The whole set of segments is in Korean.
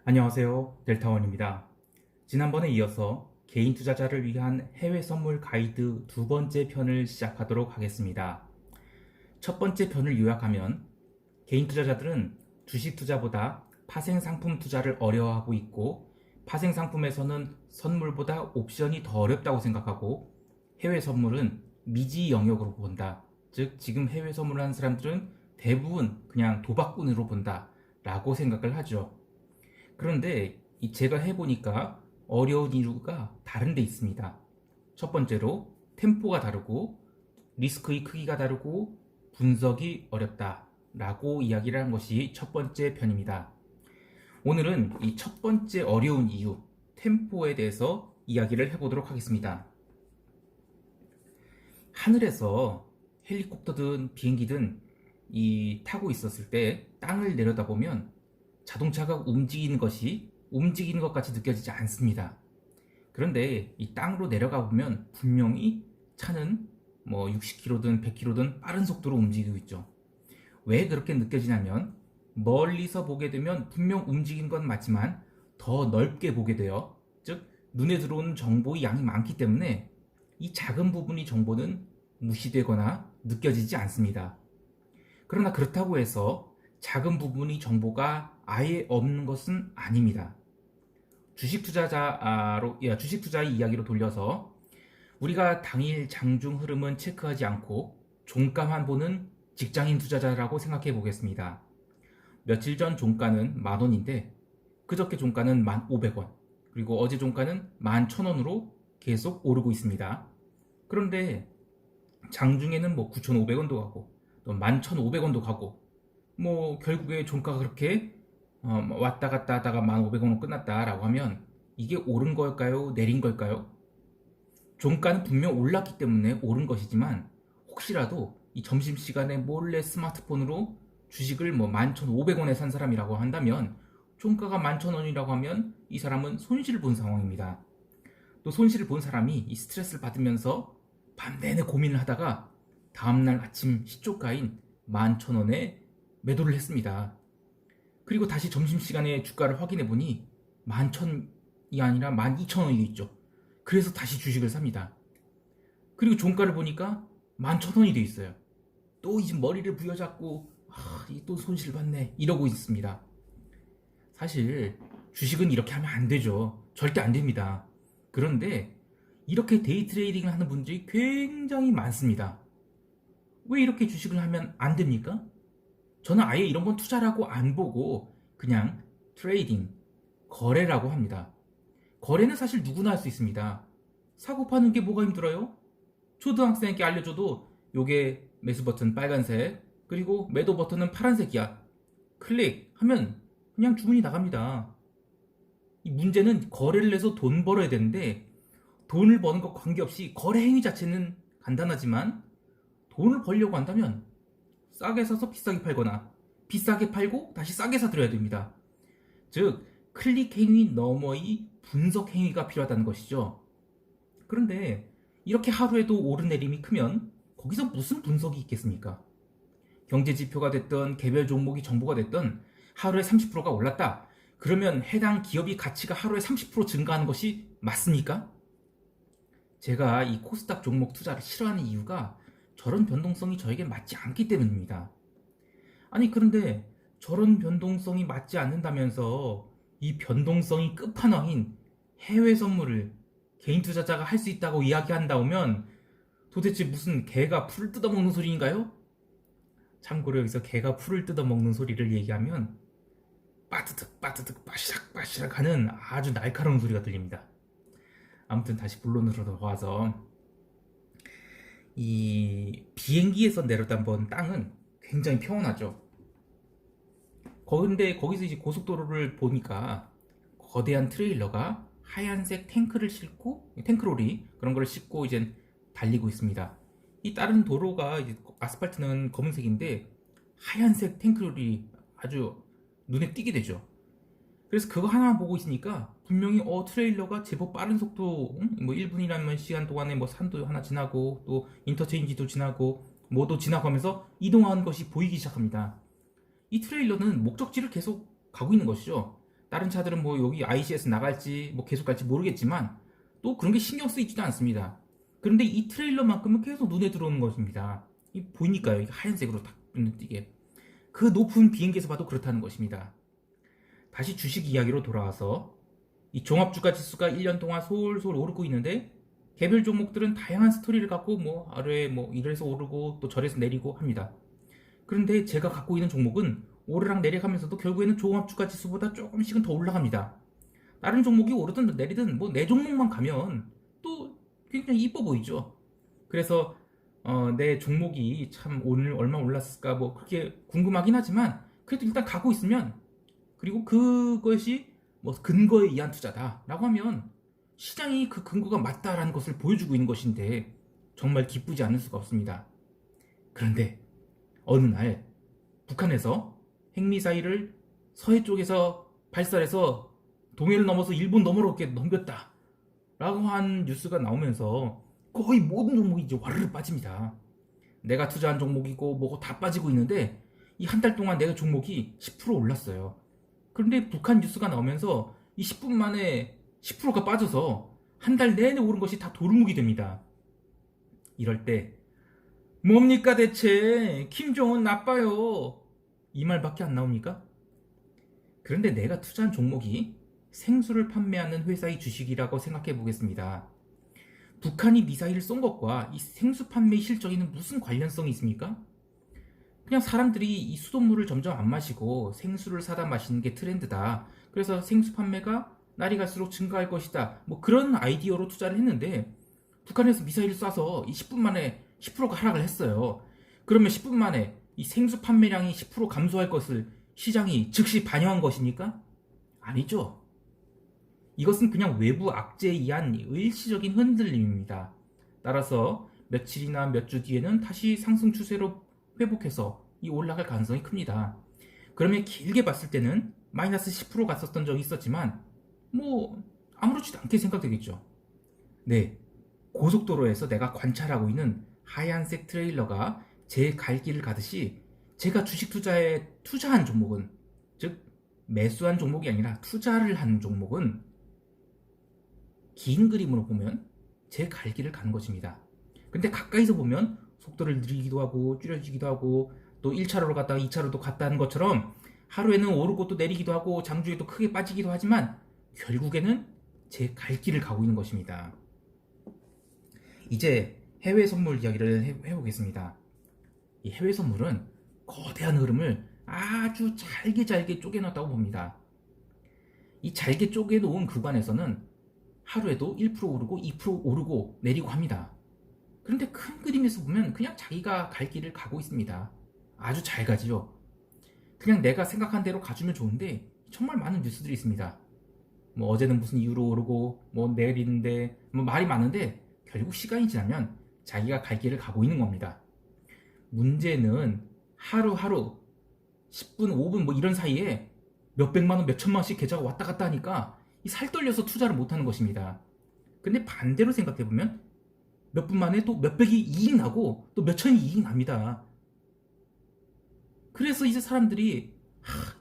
안녕하세요. 델타원입니다. 지난번에 이어서 개인 투자자를 위한 해외 선물 가이드 두 번째 편을 시작하도록 하겠습니다. 첫 번째 편을 요약하면 개인 투자자들은 주식 투자보다 파생 상품 투자를 어려워하고 있고 파생 상품에서는 선물보다 옵션이 더 어렵다고 생각하고 해외 선물은 미지 영역으로 본다. 즉 지금 해외 선물을 하는 사람들은 대부분 그냥 도박꾼으로 본다 라고 생각을 하죠. 그런데 제가 해보니까 어려운 이유가 다른 데 있습니다. 첫 번째로 템포가 다르고 리스크의 크기가 다르고 분석이 어렵다 라고 이야기를 한 것이 첫 번째 편입니다. 오늘은 이 첫 번째 어려운 이유, 템포에 대해서 이야기를 해보도록 하겠습니다. 하늘에서 헬리콥터든 비행기든 타고 있었을 때 땅을 내려다보면 자동차가 움직이는 것 같이 느껴지지 않습니다. 그런데 이 땅으로 내려가 보면 분명히 차는 60km든 100km든 빠른 속도로 움직이고 있죠. 왜 그렇게 느껴지냐면 멀리서 보게 되면 분명 움직이는 건 맞지만 더 넓게 보게 돼요. 즉 눈에 들어오는 정보의 양이 많기 때문에 이 작은 부분의 정보는 무시되거나 느껴지지 않습니다. 그러나 그렇다고 해서 작은 부분의 정보가 아예 없는 것은 아닙니다. 주식 투자의 이야기로 돌려서 우리가 당일 장중 흐름은 체크하지 않고 종가만 보는 직장인 투자자라고 생각해 보겠습니다. 며칠 전 종가는 10,000원인데 그저께 종가는 1,500원, 그리고 어제 종가는 11,000원으로 계속 오르고 있습니다. 그런데 장중에는 9,500원도 가고 또 11,500원도 가고 결국에 종가가 그렇게 왔다 갔다 하다가 1,500원으로 끝났다라고 하면 이게 오른 걸까요? 내린 걸까요? 종가는 분명 올랐기 때문에 오른 것이지만 혹시라도 이 점심시간에 몰래 스마트폰으로 주식을 11,500원에 산 사람이라고 한다면 종가가 11,000원이라고 하면 이 사람은 손실을 본 상황입니다. 또 손실을 본 사람이 이 스트레스를 받으면서 밤 내내 고민을 하다가 다음날 아침 시초가인 11,000원에 매도를 했습니다. 그리고 다시 점심시간에 주가를 확인해 보니 11,000원이 아니라 12,000원이 있죠. 그래서 다시 주식을 삽니다. 그리고 종가를 보니까 11,000원이 돼 있어요. 또 이제 머리를 부여잡고 또 손실 봤네 이러고 있습니다. 사실 주식은 이렇게 하면 안 되죠. 절대 안 됩니다. 그런데 이렇게 데이 트레이딩을 하는 분들이 굉장히 많습니다. 왜 이렇게 주식을 하면 안 됩니까? 저는 아예 이런 건 투자라고 안 보고 그냥 트레이딩, 거래라고 합니다. 거래는 사실 누구나 할 수 있습니다. 사고 파는 게 뭐가 힘들어요? 초등학생에게 알려줘도 요게 매수 버튼 빨간색, 그리고 매도 버튼은 파란색이야. 클릭하면 그냥 주문이 나갑니다. 이 문제는 거래를 해서 돈 벌어야 되는데 돈을 버는 것 관계없이 거래 행위 자체는 간단하지만 돈을 벌려고 한다면 싸게 사서 비싸게 팔거나 비싸게 팔고 다시 싸게 사들여야 됩니다. 즉 클릭 행위 너머의 분석 행위가 필요하다는 것이죠. 그런데 이렇게 하루에도 오르내림이 크면 거기서 무슨 분석이 있겠습니까? 경제 지표가 됐던 개별 종목이 정보가 됐던 하루에 30%가 올랐다. 그러면 해당 기업이 가치가 하루에 30% 증가하는 것이 맞습니까? 제가 이 코스닥 종목 투자를 싫어하는 이유가 저런 변동성이 저에게 맞지 않기 때문입니다. 아니 그런데 저런 변동성이 맞지 않는다면서 이 변동성이 끝판왕인 해외 선물을 개인 투자자가 할 수 있다고 이야기한다면 도대체 무슨 개가 풀을 뜯어먹는 소리인가요? 참고로 여기서 개가 풀을 뜯어먹는 소리를 얘기하면 빠드득 빠드득 빠시락 빠시락 하는 아주 날카로운 소리가 들립니다. 아무튼 다시 본론으로 돌아와서 이 비행기에서 내려다본 땅은 굉장히 평온하죠. 그런데 거기서 이제 고속도로를 보니까 거대한 트레일러가 하얀색 탱크롤이 그런 걸 싣고 이제 달리고 있습니다. 이 다른 도로가 이제 아스팔트는 검은색인데 하얀색 탱크롤이 아주 눈에 띄게 되죠. 그래서 그거 하나 보고 있으니까 분명히 트레일러가 제법 빠른 속도 1분이라는 시간 동안에 산도 하나 지나고 또 인터체인지도 지나고 뭐도 지나고 하면서 이동하는 것이 보이기 시작합니다. 이 트레일러는 목적지를 계속 가고 있는 것이죠. 다른 차들은 뭐 여기 ICS 나갈지 뭐 계속 갈지 모르겠지만 또 그런 게 신경 쓰이지도 않습니다. 그런데 이 트레일러만큼은 계속 눈에 들어오는 것입니다. 이 보이니까요. 이게 하얀색으로 딱 눈에 띄게. 그 높은 비행기에서 봐도 그렇다는 것입니다. 다시 주식 이야기로 돌아와서 이 종합주가 지수가 1년 동안 솔솔 오르고 있는데 개별 종목들은 다양한 스토리를 갖고 뭐 하루에 뭐 이래서 오르고 또 저래서 내리고 합니다. 그런데 제가 갖고 있는 종목은 오르락 내리락하면서도 결국에는 종합주가 지수보다 조금씩은 더 올라갑니다. 다른 종목이 오르든 내리든 뭐 내 종목만 가면 또 굉장히 이뻐 보이죠. 그래서 내 종목이 참 오늘 얼마 올랐을까 뭐 그렇게 궁금하긴 하지만 그래도 일단 가고 있으면 그리고 그것이 뭐 근거에 의한 투자다라고 하면 시장이 그 근거가 맞다라는 것을 보여주고 있는 것인데 정말 기쁘지 않을 수가 없습니다. 그런데 어느 날 북한에서 핵미사일을 서해 쪽에서 발사해서 동해를 넘어서 일본 너머로 이렇게 넘겼다 라고 한 뉴스가 나오면서 거의 모든 종목이 이제 와르르 빠집니다. 내가 투자한 종목이고 뭐고 다 빠지고 있는데 이 한 달 동안 내가 종목이 10% 올랐어요. 그런데 북한 뉴스가 나오면서 이 10분 만에 10%가 빠져서 한 달 내내 오른 것이 다 도루묵이 됩니다. 이럴 때 뭡니까 대체 김정은 나빠요 이 말밖에 안 나옵니까? 그런데 내가 투자한 종목이 생수를 판매하는 회사의 주식이라고 생각해 보겠습니다. 북한이 미사일을 쏜 것과 이 생수 판매 실적에는 무슨 관련성이 있습니까? 그냥 사람들이 이 수돗물을 점점 안 마시고 생수를 사다 마시는 게 트렌드다. 그래서 생수 판매가 날이 갈수록 증가할 것이다. 뭐 그런 아이디어로 투자를 했는데 북한에서 미사일을 쏴서 이 10분 만에 10%가 하락을 했어요. 그러면 10분 만에 이 생수 판매량이 10% 감소할 것을 시장이 즉시 반영한 것입니까? 아니죠. 이것은 그냥 외부 악재에 의한 일시적인 흔들림입니다. 따라서 며칠이나 몇 주 뒤에는 다시 상승 추세로 회복해서 이 올라갈 가능성이 큽니다. 그러면 길게 봤을 때는 마이너스 10% 갔었던 적이 있었지만 뭐 아무렇지도 않게 생각되겠죠. 네, 고속도로에서 내가 관찰하고 있는 하얀색 트레일러가 제 갈 길을 가듯이 제가 주식 투자에 투자한 종목은 즉 매수한 종목이 아니라 투자를 한 종목은 긴 그림으로 보면 제 갈 길을 가는 것입니다. 근데 가까이서 보면 속도를 느리기도 하고 줄여지기도 하고 또 1차로로 갔다가 2차로도 갔다는 것처럼 하루에는 오르고 또 내리기도 하고 장중에 또 크게 빠지기도 하지만 결국에는 제 갈 길을 가고 있는 것입니다. 이제 해외 선물 이야기를 해보겠습니다. 이 해외 선물은 거대한 흐름을 아주 잘게 쪼개놨다고 봅니다. 이 잘게 쪼개놓은 구간에서는 하루에도 1% 오르고 2% 오르고 내리고 합니다. 그런데 큰 그림에서 보면 그냥 자기가 갈 길을 가고 있습니다. 아주 잘 가지요. 그냥 내가 생각한 대로 가주면 좋은데 정말 많은 뉴스들이 있습니다. 뭐 어제는 무슨 이유로 오르고 뭐 내리는데 뭐 말이 많은데 결국 시간이 지나면 자기가 갈 길을 가고 있는 겁니다. 문제는 하루하루 10분, 5분 뭐 이런 사이에 몇백만 원, 몇천만 원씩 계좌가 왔다 갔다 하니까 이 살 떨려서 투자를 못하는 것입니다. 근데 반대로 생각해보면 몇 분 만에 또 몇백이 이익 나고 또 몇천이 이익 납니다. 그래서 이제 사람들이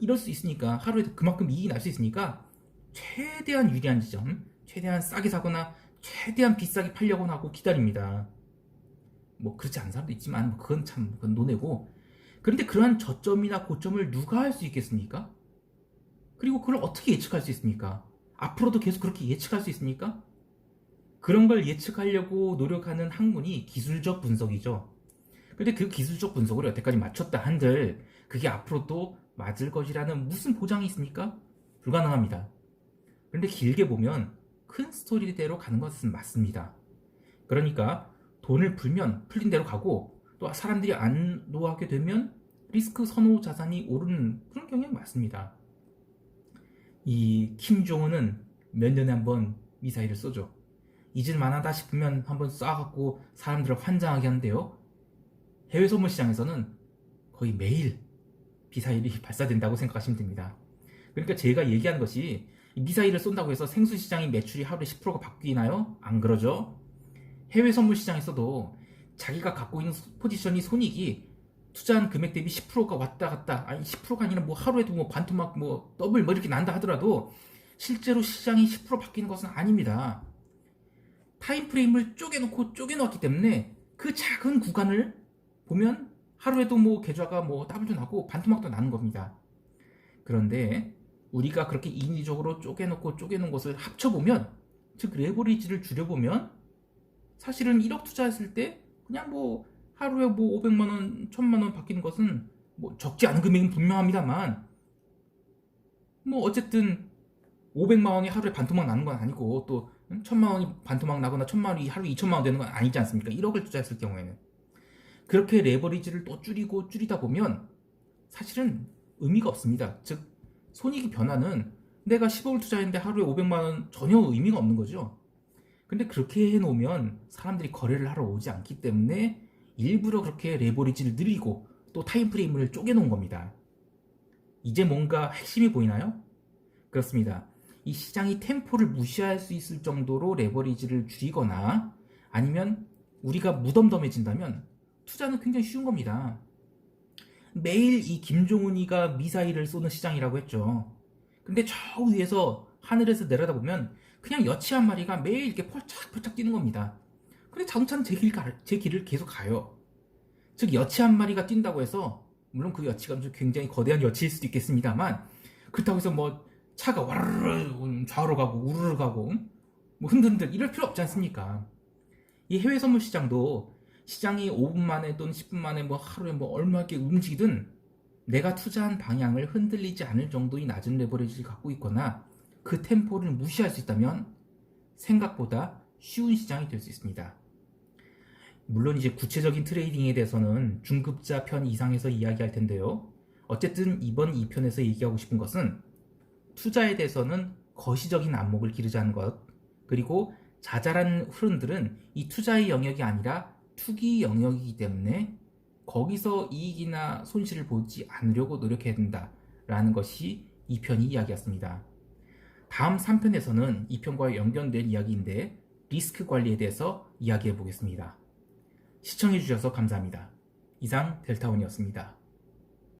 이럴 수 있으니까 하루에 그만큼 이익이 날 수 있으니까 최대한 유리한 지점, 최대한 싸게 사거나 최대한 비싸게 팔려고 하고 기다립니다. 뭐 그렇지 않은 사람도 있지만 그건 참 그건 논외고. 그런데 그러한 저점이나 고점을 누가 할 수 있겠습니까? 그리고 그걸 어떻게 예측할 수 있습니까? 앞으로도 계속 그렇게 예측할 수 있습니까? 그런 걸 예측하려고 노력하는 학문이 기술적 분석이죠. 근데 그 기술적 분석을 여태까지 맞췄다 한들 그게 앞으로도 맞을 것이라는 무슨 보장이 있습니까? 불가능합니다. 그런데 길게 보면 큰 스토리대로 가는 것은 맞습니다. 그러니까 돈을 풀면 풀린 대로 가고 또 사람들이 안 노하게 되면 리스크 선호 자산이 오르는 그런 경향이 맞습니다. 이 김종은은 몇 년에 한 번 미사일을 쏘죠. 잊을만하다 싶으면 한번 쏴갖고 사람들을 환장하게 하는데요. 해외 선물 시장에서는 거의 매일 미사일이 발사된다고 생각하시면 됩니다. 그러니까 제가 얘기하는 것이 미사일을 쏜다고 해서 생수 시장의 매출이 하루에 10%가 바뀌나요? 안 그러죠. 해외 선물 시장에서도 자기가 갖고 있는 포지션이 손익이 투자한 금액 대비 10%가 왔다 갔다, 아니 10%가 아니라 뭐 하루에도 뭐 반토막 뭐 더블 뭐 이렇게 난다 하더라도 실제로 시장이 10% 바뀌는 것은 아닙니다. 타임프레임을 쪼개놓기 때문에 그 작은 구간을 보면 하루에도 뭐 계좌가 뭐 더블도 나고 반토막도 나는 겁니다. 그런데 우리가 그렇게 인위적으로 쪼개놓은 것을 합쳐보면, 즉 레버리지를 줄여보면, 사실은 1억 투자했을 때 그냥 뭐 하루에 뭐 500만 원, 1000만 원 바뀌는 것은 뭐 적지 않은 금액은 분명합니다만, 뭐 어쨌든 500만 원이 하루에 반토막 나는 건 아니고, 또 1000만 원이 반토막 나거나 1000만 원이 하루에 2000만 원 되는 건 아니지 않습니까? 1억을 투자했을 경우에는. 그렇게 레버리지를 또 줄이다 보면 사실은 의미가 없습니다. 즉 손익이 변화는, 내가 10억을 투자했는데 하루에 500만 원 전혀 의미가 없는 거죠. 근데 그렇게 해놓으면 사람들이 거래를 하러 오지 않기 때문에 일부러 그렇게 레버리지를 늘리고 또 타임프레임을 쪼개놓은 겁니다. 이제 뭔가 핵심이 보이나요? 그렇습니다. 이 시장이 템포를 무시할 수 있을 정도로 레버리지를 줄이거나, 아니면 우리가 무덤덤해진다면 투자는 굉장히 쉬운 겁니다. 매일 이 김종훈이가 미사일을 쏘는 시장이라고 했죠. 근데 저 위에서 하늘에서 내려다보면 그냥 여치 한 마리가 매일 이렇게 펄짝펄짝 뛰는 겁니다. 근데 자동차는 제 길을 계속 가요. 즉 여치 한 마리가 뛴다고 해서, 물론 그 여치가 굉장히 거대한 여치일 수도 있겠습니다만, 그렇다고 해서 뭐 차가 와르르 좌우로 가고 우르르 가고 뭐 흔들흔들 이럴 필요 없지 않습니까? 이 해외 선물 시장도 시장이 5분 만에 또는 10분 만에 뭐 하루에 뭐 얼마게 움직이든 내가 투자한 방향을 흔들리지 않을 정도의 낮은 레버리지를 갖고 있거나 그 템포를 무시할 수 있다면 생각보다 쉬운 시장이 될 수 있습니다. 물론 이제 구체적인 트레이딩에 대해서는 중급자 편 이상에서 이야기할 텐데요. 어쨌든 이번 2편에서 얘기하고 싶은 것은, 투자에 대해서는 거시적인 안목을 기르자는 것, 그리고 자잘한 흐름들은 이 투자의 영역이 아니라 투기 영역이기 때문에 거기서 이익이나 손실을 보지 않으려고 노력해야 된다라는 것이 2편이 이야기였습니다. 다음 3편에서는 2편과 연결된 이야기인데 리스크 관리에 대해서 이야기해 보겠습니다. 시청해 주셔서 감사합니다. 이상 델타원이었습니다.